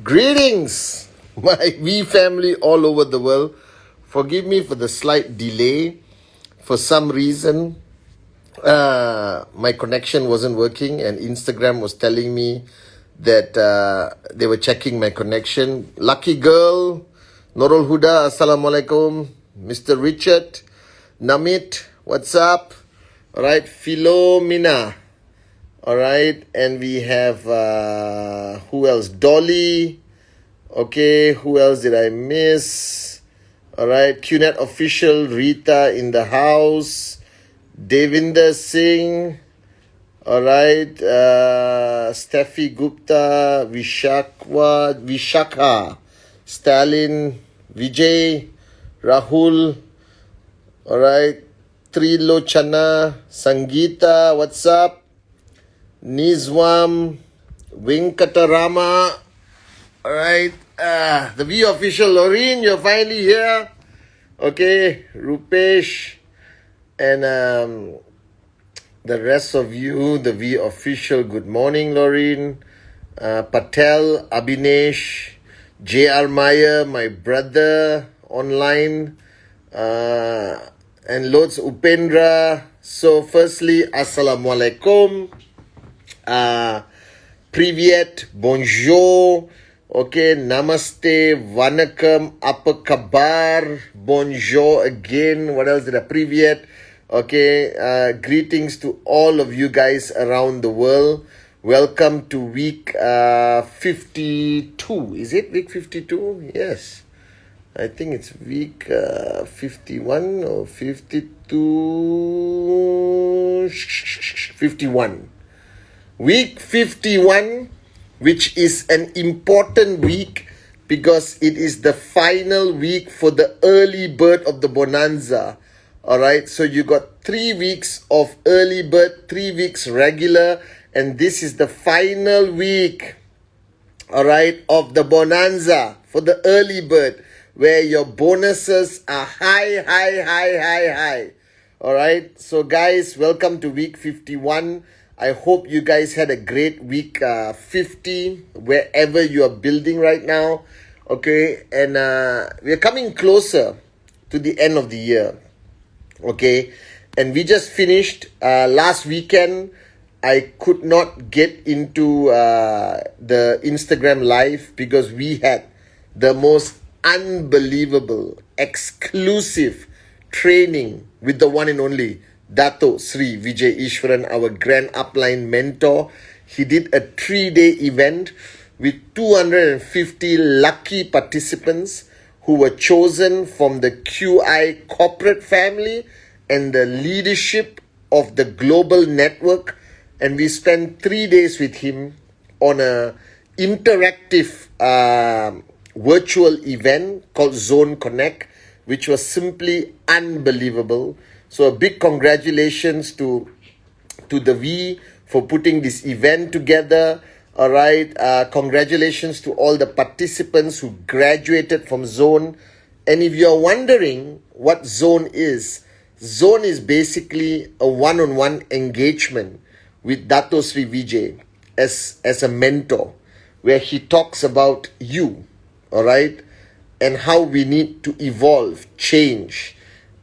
Greetings, my V family all over the world. Forgive me for the slight delay. For some reason, my connection wasn't working, and Instagram was telling me that they were checking my connection. Lucky girl, Norul Huda, Assalamualaikum. Mr. Richard, Namit, what's up? All right, Philomena. All right, and we have who else? Dolly. Okay, who else did I miss? All right, QNet official, Rita in the house, Devinder Singh. All right, Steffi Gupta, Vishakha, Stalin, Vijay, Rahul. All right, Trilochana, Sangeeta, what's up? Nizwam, Venkatarama. All right, the V official, Loreen, you're finally here. Okay, Rupesh, and the rest of you, the V official, good morning, Loreen. Patel, Abhinesh, J.R. Meyer, my brother online, and loads Upendra. So firstly, Assalamualaikum. Privyet, bonjour, okay, namaste, vanakkam, apa kabar, bonjour again, what else did I, privyet, okay, greetings to all of you guys around the world. Welcome to week 52, is it week 52? Yes, I think it's week 51 or 52, 51. Week 51, which is an important week because it is the final week for the early bird of the bonanza. All right, so you got 3 weeks of early bird, 3 weeks regular, and this is the final week, all right, of the bonanza for the early bird, where your bonuses are high. All right, so guys, welcome to week 51. I hope you guys had a great week 50, wherever you are building right now. Okay, and we're coming closer to the end of the year. Okay, and we just finished last weekend. I could not get into the Instagram live because we had the most unbelievable, exclusive training with the one and only Dato Sri Vijay Ishwaran, our grand upline mentor. He did a 3-day event with 250 lucky participants who were chosen from the QI corporate family and the leadership of the global network. And we spent 3 days with him on a interactive virtual event called Zone Connect, which was simply unbelievable. So a big congratulations to the V for putting this event together. All right. Congratulations to all the participants who graduated from Zone. And if you're wondering what Zone is basically a one-on-one engagement with Dato Sri Vijay as a mentor, where he talks about you, all right, and how we need to evolve, change.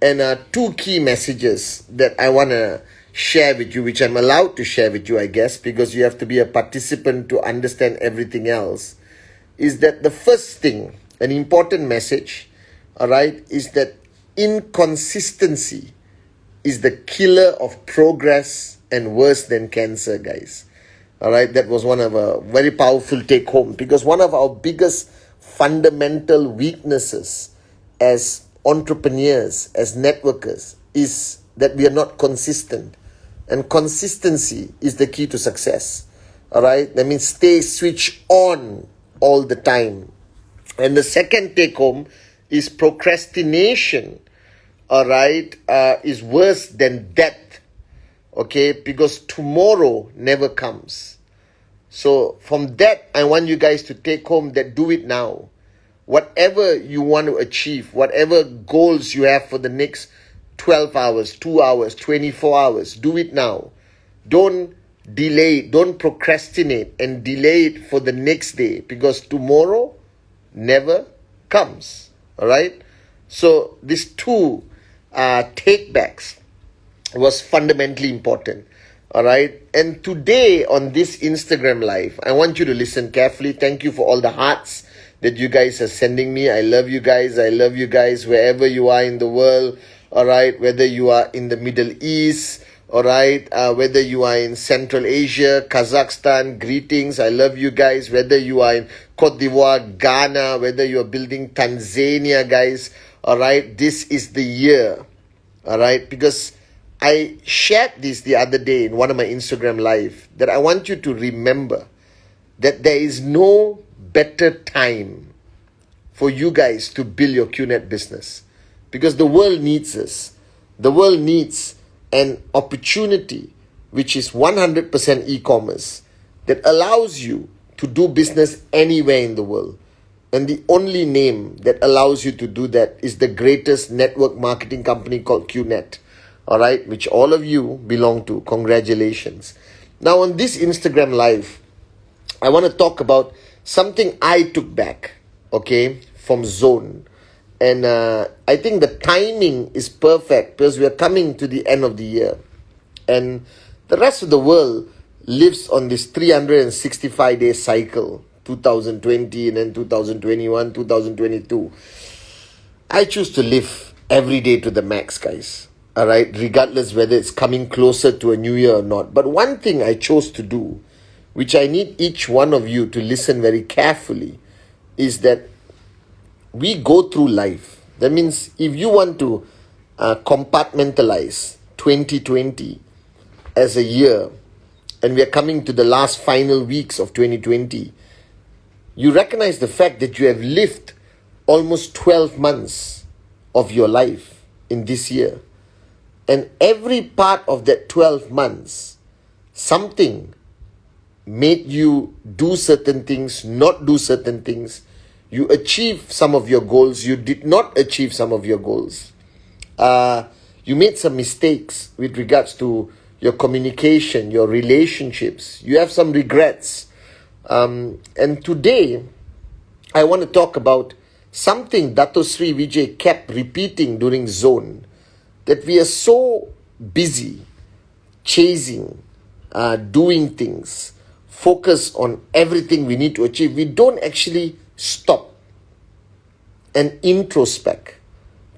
And 2 key messages that I want to share with you, which I'm allowed to share with you, I guess, because you have to be a participant to understand everything else, is that the first thing, an important message, all right, is that inconsistency is the killer of progress and worse than cancer, guys. All right, that was one of a very powerful take home, because one of our biggest fundamental weaknesses as entrepreneurs, as networkers, is that we are not consistent. And consistency is the key to success. All right, that means stay switched on all the time. And the second take home is procrastination, all right, is worse than death. Okay, because tomorrow never comes. So from that, I want you guys to take home that do it now. Whatever you want to achieve, whatever goals you have for the next 12 hours, 2 hours, 24 hours, do it now. Don't delay it. Don't procrastinate and delay it for the next day, because tomorrow never comes. All right. So these two take backs was fundamentally important. All right. And today on this Instagram live, I want you to listen carefully. Thank you for all the hearts that you guys are sending me. I love you guys. I love you guys wherever you are in the world. All right. Whether you are in the Middle East, all right. Whether you are in Central Asia, Kazakhstan, greetings. I love you guys. Whether you are in Cote d'Ivoire, Ghana, whether you are building Tanzania, guys. All right. This is the year. All right. Because I shared this the other day in one of my Instagram live, that I want you to remember that there is no better time for you guys to build your QNet business, because the world needs us. The world needs an opportunity which is 100% e-commerce that allows you to do business anywhere in the world. And the only name that allows you to do that is the greatest network marketing company called QNet. All right, which all of you belong to. Congratulations. Now on this Instagram live, I want to talk about something I took back, okay, from Zone. And I think the timing is perfect because we are coming to the end of the year. And the rest of the world lives on this 365-day cycle, 2020 and then 2021, 2022. I choose to live every day to the max, guys. All right, regardless whether it's coming closer to a new year or not. But one thing I chose to do, which I need each one of you to listen very carefully, is that we go through life. That means if you want to compartmentalize 2020 as a year, and we are coming to the last final weeks of 2020, you recognize the fact that you have lived almost 12 months of your life in this year. And every part of that 12 months, something made you do certain things, not do certain things. You achieve some of your goals. You did not achieve some of your goals. You made some mistakes with regards to your communication, your relationships. You have some regrets. And today, I want to talk about something Dato Sri Vijay kept repeating during Zone, that we are so busy chasing, doing things, focus on everything we need to achieve. We don't actually stop and introspect,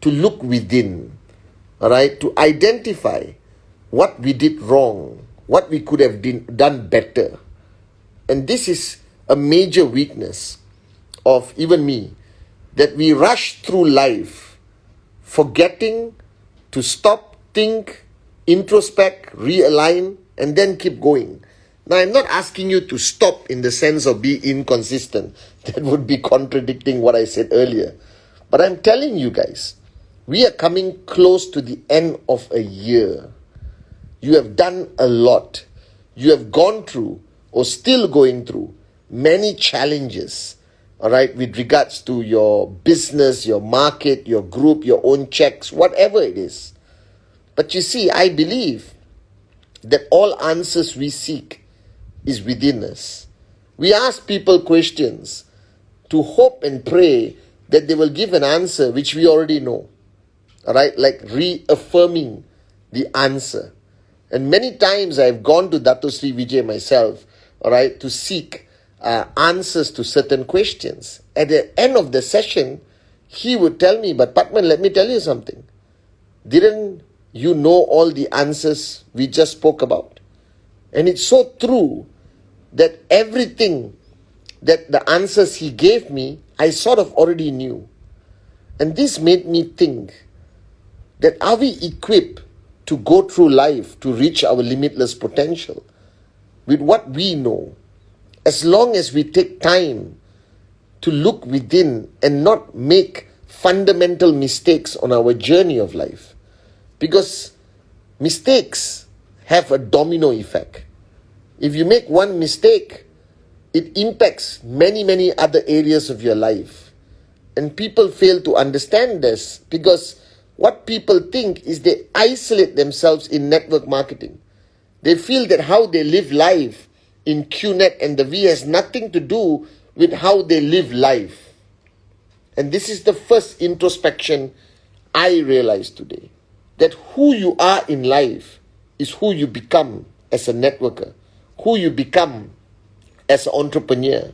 to look within, all right, to identify what we did wrong, what we could have done better. And this is a major weakness of even me, that we rush through life forgetting to stop, think, introspect, realign, and then keep going. Now, I'm not asking you to stop in the sense of be inconsistent. That would be contradicting what I said earlier. But I'm telling you guys, we are coming close to the end of a year. You have done a lot. You have gone through, or still going through, many challenges, all right, with regards to your business, your market, your group, your own checks, whatever it is. But you see, I believe that all answers we seek is within us. We ask people questions to hope and pray that they will give an answer which we already know. All right, like reaffirming the answer. And many times I've gone to Dato Sri Vijay myself, all right, to seek answers to certain questions. At the end of the session, he would tell me, but Patman, let me tell you something. Didn't you know all the answers we just spoke about? And it's so true that everything that the answers he gave me, I sort of already knew. And this made me think that are we equipped to go through life to reach our limitless potential with what we know, as long as we take time to look within and not make fundamental mistakes on our journey of life. Because mistakes have a domino effect. If you make one mistake, it impacts many, many other areas of your life. And people fail to understand this because what people think is they isolate themselves in network marketing. They feel that how they live life in QNet and the V has nothing to do with how they live life. And this is the first introspection I realized today. That who you are in life is who you become as a networker, who you become as an entrepreneur.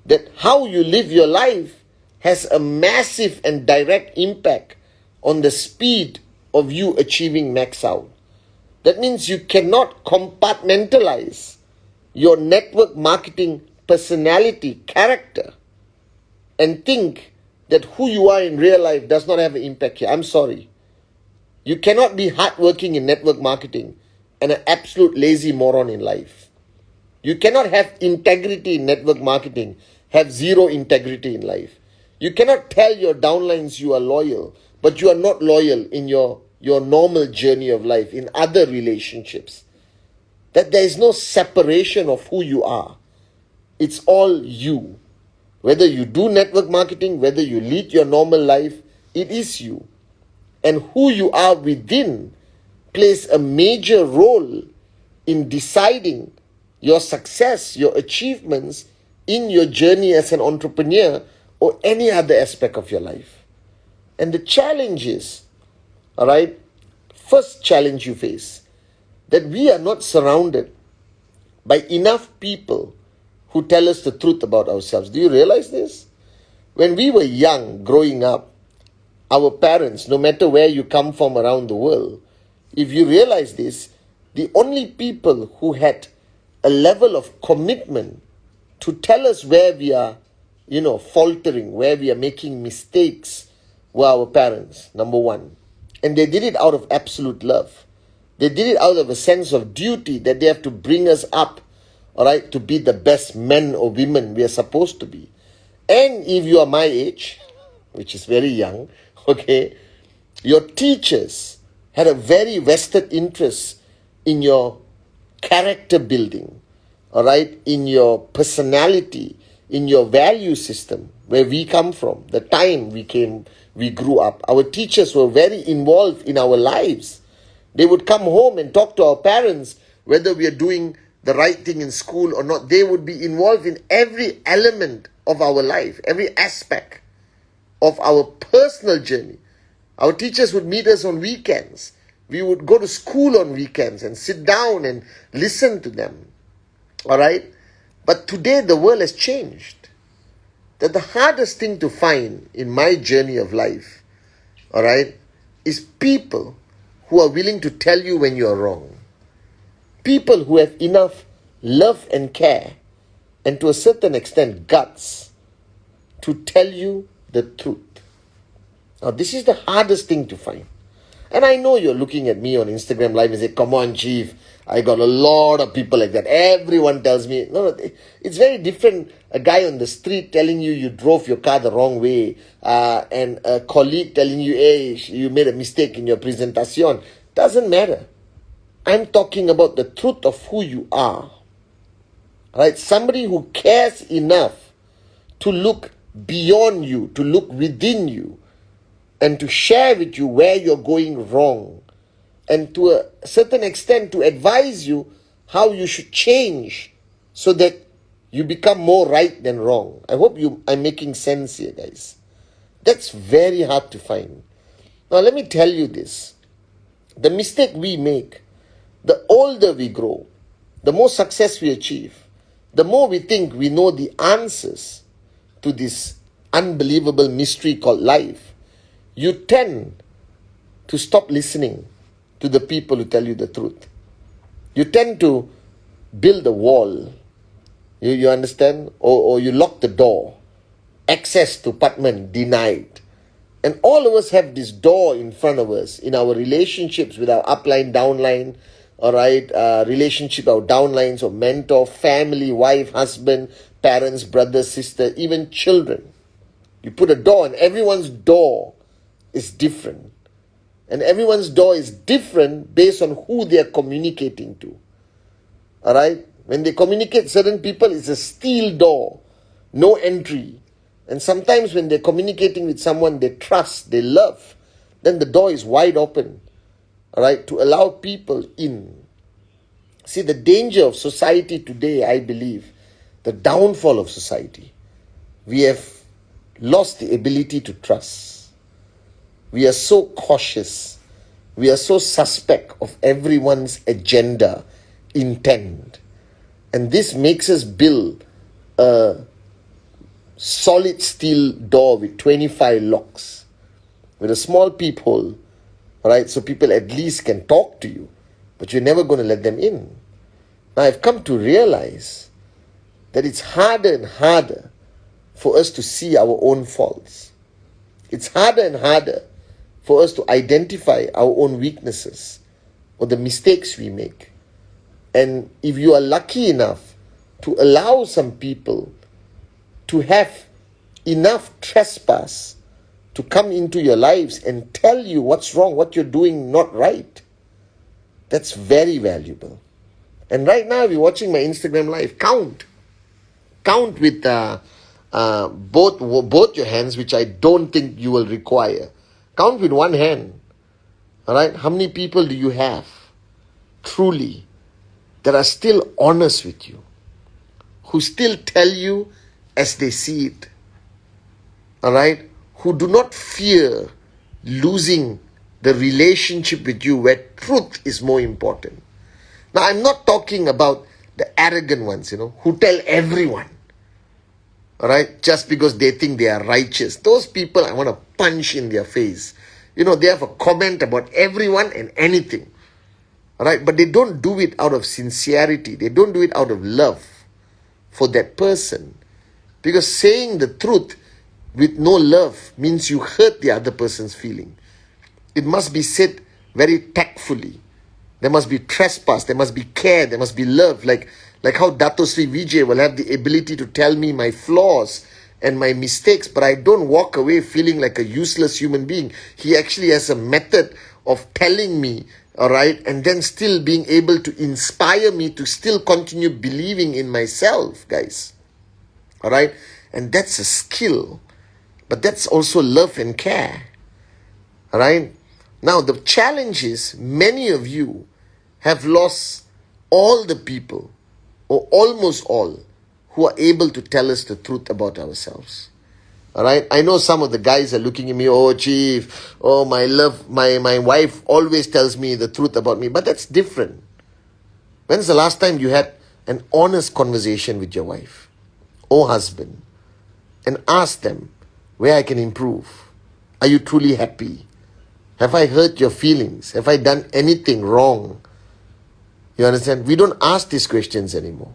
That how you live your life has a massive and direct impact on the speed of you achieving max out. That means you cannot compartmentalize your network marketing personality, character, and think that who you are in real life does not have an impact here. I'm sorry. You cannot be hardworking in network marketing and an absolute lazy moron in life. You cannot have integrity in network marketing, have zero integrity in life. You cannot tell your downlines you are loyal, but you are not loyal in your normal journey of life, in other relationships. That there is no separation of who you are. It's all you. Whether you do network marketing, whether you lead your normal life, it is you. And who you are within plays a major role in deciding your success, your achievements in your journey as an entrepreneur or any other aspect of your life. And the challenge is, all right, first challenge you face, that we are not surrounded by enough people who tell us the truth about ourselves. Do you realize this? When we were young, growing up, our parents, no matter where you come from around the world, if you realize this, the only people who had a level of commitment to tell us where we are, faltering, where we are making mistakes, were our parents, number one. And they did it out of absolute love. They did it out of a sense of duty that they have to bring us up, all right, to be the best men or women we are supposed to be. And if you are my age, which is very young, okay, your teachers had a very vested interest in your character building, all right, in your personality, in your value system, where we come from, the time we grew up. Our teachers were very involved in our lives. They would come home and talk to our parents, whether we are doing the right thing in school or not. They would be involved in every element of our life, every aspect of our personal journey. Our teachers would meet us on weekends. We would go to school on weekends and sit down and listen to them. All right? But today the world has changed. That the hardest thing to find in my journey of life, all right, is people who are willing to tell you when you are wrong. People who have enough love and care and to a certain extent guts to tell you the truth. Now this is the hardest thing to find. And I know you're looking at me on Instagram Live and say, come on, Chief, I got a lot of people like that. Everyone tells me. No, it's very different. A guy on the street telling you drove your car the wrong way, and a colleague telling you, hey, you made a mistake in your presentation. Doesn't matter. I'm talking about the truth of who you are. Right? Somebody who cares enough to look beyond you, to look within you, and to share with you where you're going wrong, and to a certain extent to advise you how you should change so that you become more right than wrong. I hope I'm making sense here, guys. That's very hard to find. Now let me tell you this. The mistake we make, the older we grow, the more success we achieve, the more we think we know the answers to this unbelievable mystery called life. You tend to stop listening to the people who tell you the truth. You tend to build a wall. You understand? Or you lock the door. Access to apartment denied. And all of us have this door in front of us in our relationships with our upline, downline, all right, relationship, our downlines or mentor, family, wife, husband, parents, brother, sister, even children. You put a door and everyone's door is different. And everyone's door is different based on who they are communicating to. All right? When they communicate certain people, it's a steel door, no entry. And sometimes when they're communicating with someone they trust, they love, then the door is wide open, all right, to allow people in. See, the danger of society today, I believe, the downfall of society, we have lost the ability to trust. We are so cautious. We are so suspect of everyone's agenda, intent. And this makes us build a solid steel door with 25 locks, with a small peephole, right? So people at least can talk to you, but you're never going to let them in. Now, I've come to realize that it's harder and harder for us to see our own faults. It's harder and harder for us to identify our own weaknesses or the mistakes we make. And if you are lucky enough to allow some people to have enough trespass to come into your lives and tell you what's wrong, what you're doing not right, that's very valuable. And right now, if you're watching my Instagram live, count with both your hands, which I don't think you will require. Count with one hand. All right, how many people do you have truly that are still honest with you, who still tell you as they see it? All right, who do not fear losing the relationship with you, where truth is more important. Now, I'm not talking about the arrogant ones, who tell everyone, all right, just because they think they are righteous. Those people I want to punch in their face. They have a comment about everyone and anything, all right, but they don't do it out of sincerity. They don't do it out of love for that person, because saying the truth with no love means you hurt the other person's feeling. It must be said very tactfully. There must be trespass, there must be care, there must be love. Like how Dato Sri Vijay will have the ability to tell me my flaws and my mistakes, but I don't walk away feeling like a useless human being. He actually has a method of telling me, all right, and then still being able to inspire me to still continue believing in myself, guys. All right? And that's a skill, but that's also love and care. All right? Now, the challenge is many of you have lost all the people, or almost all, who are able to tell us the truth about ourselves. All right? I know some of the guys are looking at me, oh, Chief, oh, my wife always tells me the truth about me. But that's different. When's the last time you had an honest conversation with your wife or husband and asked them where I can improve? Are you truly happy? Have I hurt your feelings? Have I done anything wrong? You understand? We don't ask these questions anymore.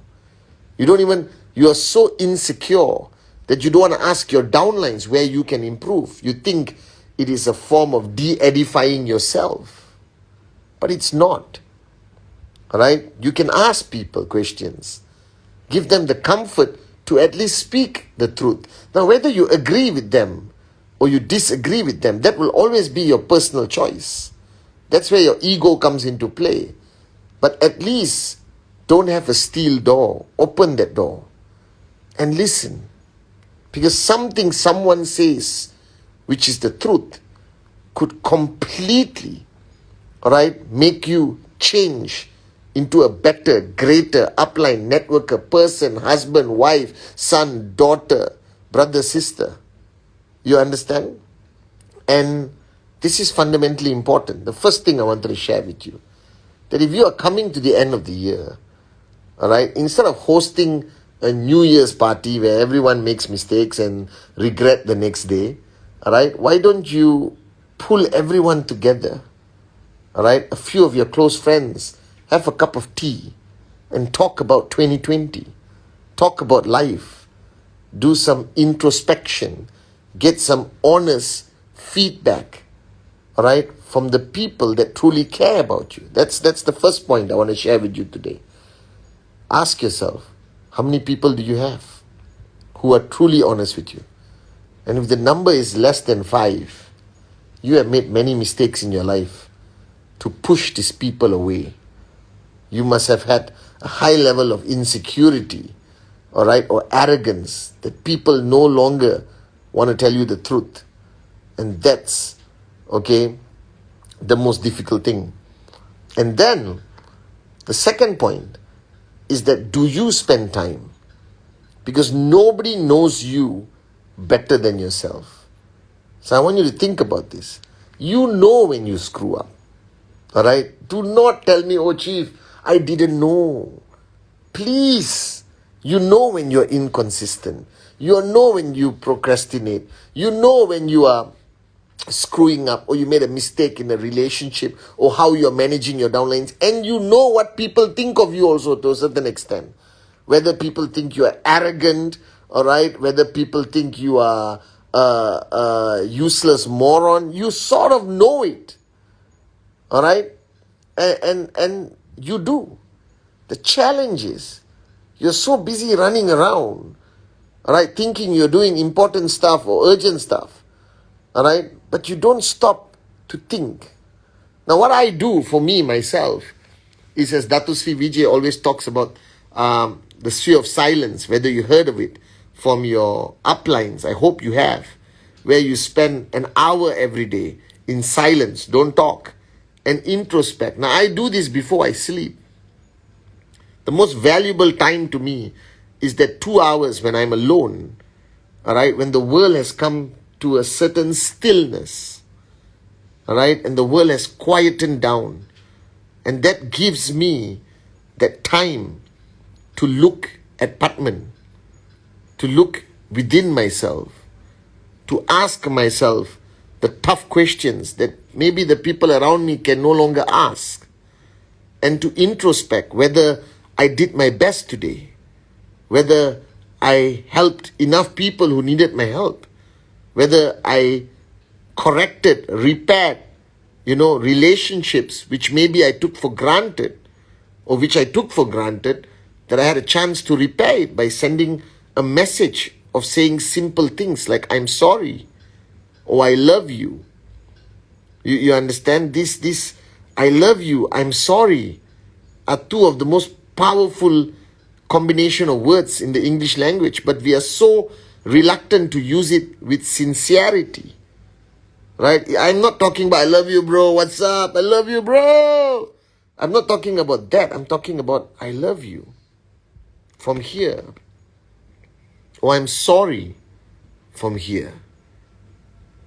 You are so insecure that you don't want to ask your downlines where you can improve. You think it is a form of de-edifying yourself. But it's not. All right? You can ask people questions. Give them the comfort to at least speak the truth. Now, whether you agree with them or you disagree with them, that will always be your personal choice. That's where your ego comes into play. But at least don't have a steel door. Open that door and listen. Because something someone says, which is the truth, could completely, all right, make you change into a better, greater upline networker, person, husband, wife, son, daughter, brother, sister. You understand? And this is fundamentally important. The first thing I wanted to share with you, that if you are coming to the end of the year, all right, instead of hosting a New Year's party where everyone makes mistakes and regret the next day, all right, why don't you pull everyone together, all right, a few of your close friends, have a cup of tea and talk about 2020, talk about life, do some introspection, get some honest feedback, all right, from the people that truly care about you. That's the first point I want to share with you today. Ask yourself, how many people do you have who are truly honest with you? And if the number is less than 5, you have made many mistakes in your life to push these people away. You must have had a high level of insecurity, all right, or arrogance, that people no longer want to tell you the truth. And that's, okay, the most difficult thing. And then The second point is that do you spend time? Because nobody knows you better than yourself. So I want you to think about this. You know when you screw up. Alright? Do not tell me, oh Chief, I didn't know. Please. You know when you're inconsistent. You know when you procrastinate. You know when you are screwing up or you made a mistake in a relationship or how you're managing your downlines. And you know what people think of you also to a certain extent. Whether people think you are arrogant, alright, whether people think you are a useless moron, you sort of know it. Alright? And you do. The challenge is, you're so busy running around, alright, thinking you're doing important stuff or urgent stuff, alright, but you don't stop to think. Now what I do for me, myself, is as Dato Sri Vijay always talks about the sphere of silence, whether you heard of it from your uplines, I hope you have, where you spend an hour every day in silence, don't talk, and introspect. Now I do this before I sleep. The most valuable time to me is that 2 hours when I'm alone, alright, when the world has come to a certain stillness, alright, and the world has quietened down, and that gives me that time to look at Patman, to look within myself, to ask myself the tough questions that maybe the people around me can no longer ask, and to introspect whether I did my best today, whether I helped enough people who needed my help, whether I corrected, repaired, relationships which maybe I took for granted, or which I took for granted, that I had a chance to repair it by sending a message of saying simple things like, I'm sorry, or I love you. You understand? This, I love you, I'm sorry, are two of the most powerful combination of words in the English language, but we are so reluctant to use it with sincerity. Right? I'm not talking about, I love you, bro, what's up? I love you, bro. I'm not talking about that. I'm talking about, I love you from here. Or I'm sorry from here.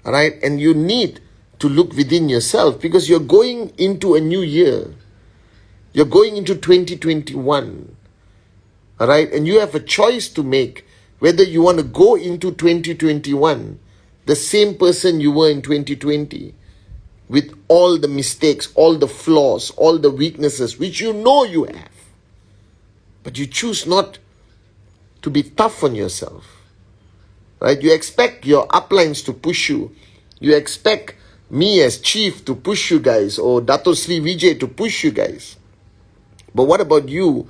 Alright? And you need to look within yourself because you're going into a new year. You're going into 2021. Alright? And you have a choice to make whether you want to go into 2021 the same person you were in 2020 with all the mistakes, all the flaws, all the weaknesses which you know you have. But you choose not to be tough on yourself. Right? You expect your uplines to push you. You expect me as chief to push you guys or Dato Sri Vijay to push you guys. But what about you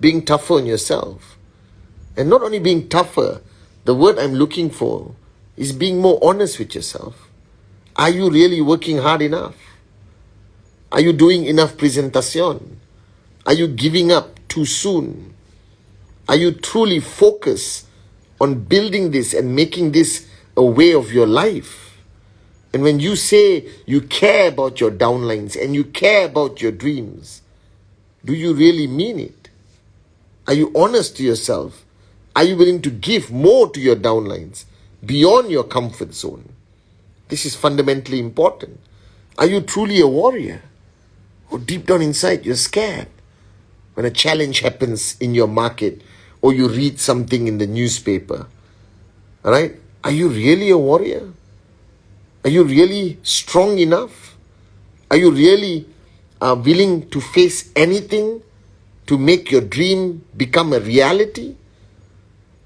being tougher on yourself? And not only being tougher, the word I'm looking for is being more honest with yourself. Are you really working hard enough? Are you doing enough presentation? Are you giving up too soon? Are you truly focused on building this and making this a way of your life? And when you say you care about your downlines and you care about your dreams, do you really mean it? Are you honest to yourself? Are you willing to give more to your downlines beyond your comfort zone? This is fundamentally important. Are you truly a warrior? Or deep down inside, you're scared when a challenge happens in your market or you read something in the newspaper? Alright? Are you really a warrior? Are you really strong enough? Are you really willing to face anything to make your dream become a reality?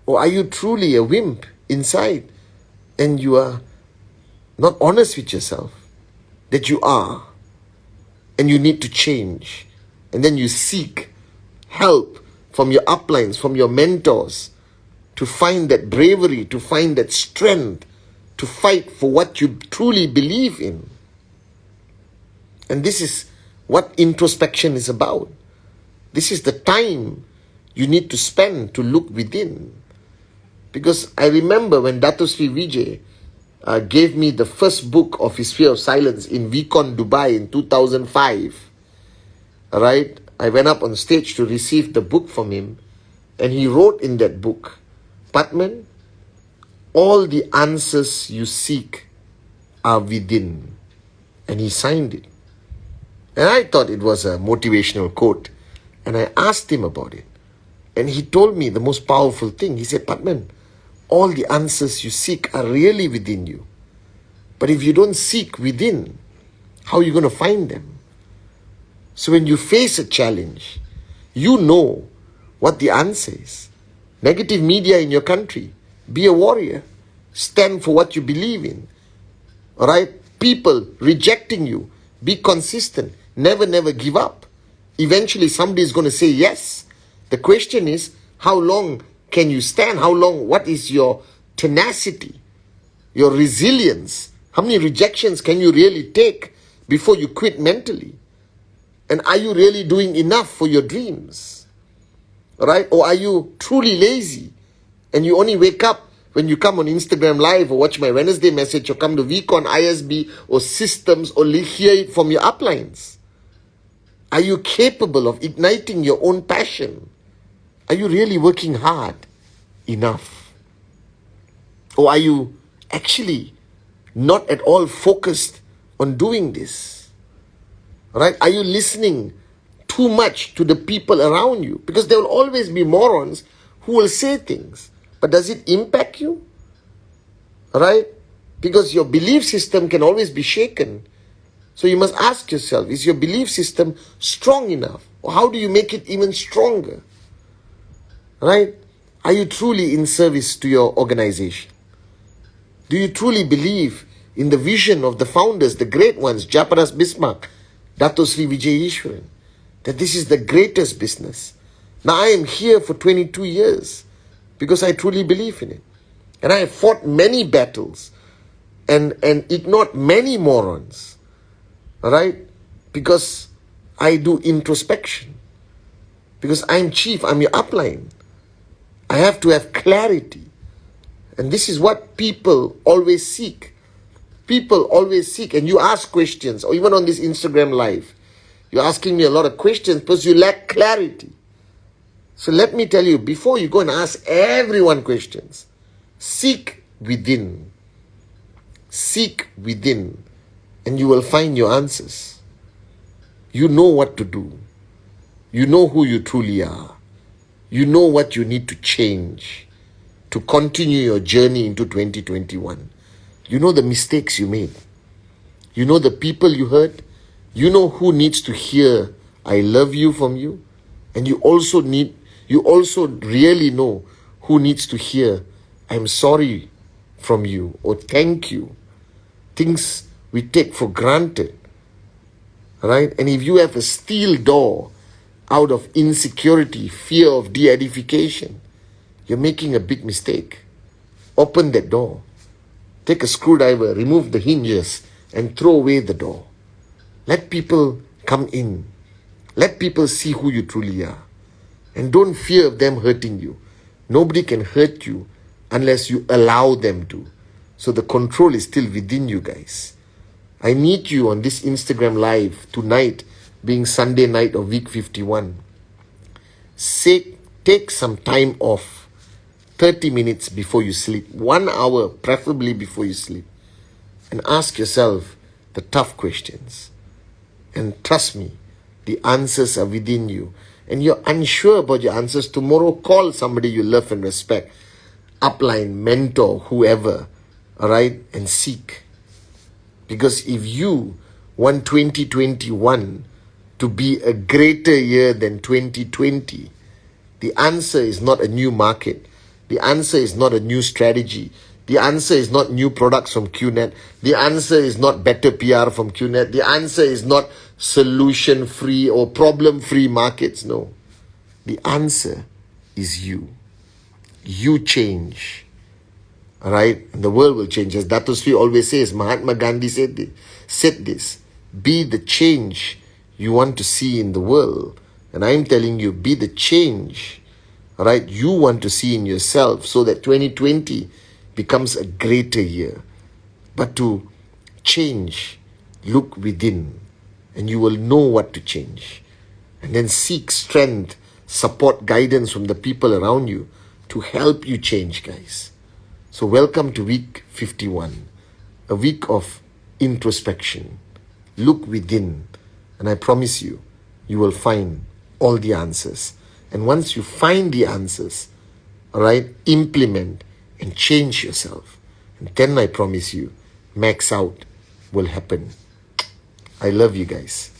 Or are you truly a wimp inside and you are not honest with yourself that you are and you need to change? And then you seek help from your uplines, from your mentors to find that bravery, to find that strength, to fight for what you truly believe in. And this is what introspection is about. This is the time you need to spend to look within. Because I remember when Dato Sri Vijay gave me the first book of his Sphere of Silence in Vicon, Dubai in 2005. Alright? I went up on stage to receive the book from him, and he wrote in that book, Patman, all the answers you seek are within. And he signed it. And I thought it was a motivational quote. And I asked him about it. And he told me the most powerful thing. He said, Patman, all the answers you seek are really within you. But if you don't seek within, how are you going to find them? So when you face a challenge, you know what the answer is. Negative media in your country, be a warrior. Stand for what you believe in. All right? People rejecting you, be consistent. Never give up. Eventually somebody is going to say yes. The question is, how long can you stand? How long? What is your tenacity? Your resilience? How many rejections can you really take before you quit mentally? And are you really doing enough for your dreams? Right? Or are you truly lazy and you only wake up when you come on Instagram Live or watch my Wednesday message or come to VCon, ISB or systems or hear it from your uplines? Are you capable of igniting your own passion? Are you really working hard enough? Or are you actually not at all focused on doing this? Right? Are you listening too much to the people around you? Because there will always be morons who will say things. But does it impact you? Right? Because your belief system can always be shaken. So you must ask yourself, is your belief system strong enough? Or how do you make it even stronger? Right? Are you truly in service to your organization? Do you truly believe in the vision of the founders, the great ones, Japaras Bismarck, Dato Sri Vijay Ishwaran, that this is the greatest business? Now I am here for 22 years because I truly believe in it. And I have fought many battles and ignored many morons. Alright? Because I do introspection. Because I'm chief, I'm your upline. I have to have clarity. And this is what people always seek. People always seek, and you ask questions, or even on this Instagram Live, you're asking me a lot of questions because you lack clarity. So let me tell you, before you go and ask everyone questions, seek within. Seek within, and you will find your answers. You know what to do. You know who you truly are. You know what you need to change to continue your journey into 2021. You know the mistakes you made. You know the people you hurt. You know who needs to hear, I love you from you. And you also really know who needs to hear, I'm sorry from you, or thank you. Things we take for granted. Right? And if you have a steel door out of insecurity, fear of de-edification, you're making a big mistake. Open that door. Take a screwdriver, remove the hinges, and throw away the door. Let people come in. Let people see who you truly are. And don't fear of them hurting you. Nobody can hurt you unless you allow them to. So the control is still within you guys. I need you on this Instagram Live tonight, being Sunday night of week 51. Take some time off, 30 minutes before you sleep, 1 hour preferably before you sleep, and ask yourself the tough questions. And trust me, the answers are within you. And you're unsure about your answers, tomorrow call somebody you love and respect, upline, mentor, whoever, all right, and seek. Because if you want 2021 to be a greater year than 2020, the answer is not a new market. The answer is not a new strategy. The answer is not new products from QNet. The answer is not better PR from QNet. The answer is not solution-free or problem-free markets. No. The answer is you. You change. All right? And the world will change. As Dato Sri always says, Mahatma Gandhi said this. Be the change you want to see in the world. And I'm telling you, be the change, all right, you want to see in yourself so that 2020 becomes a greater year. But to change, look within, and you will know what to change. And then seek strength, support, guidance from the people around you to help you change, guys. So welcome to week 51, a week of introspection. Look within, and I promise you, you will find all the answers. And once you find the answers, all right, implement and change yourself. And then I promise you, max out will happen. I love you guys.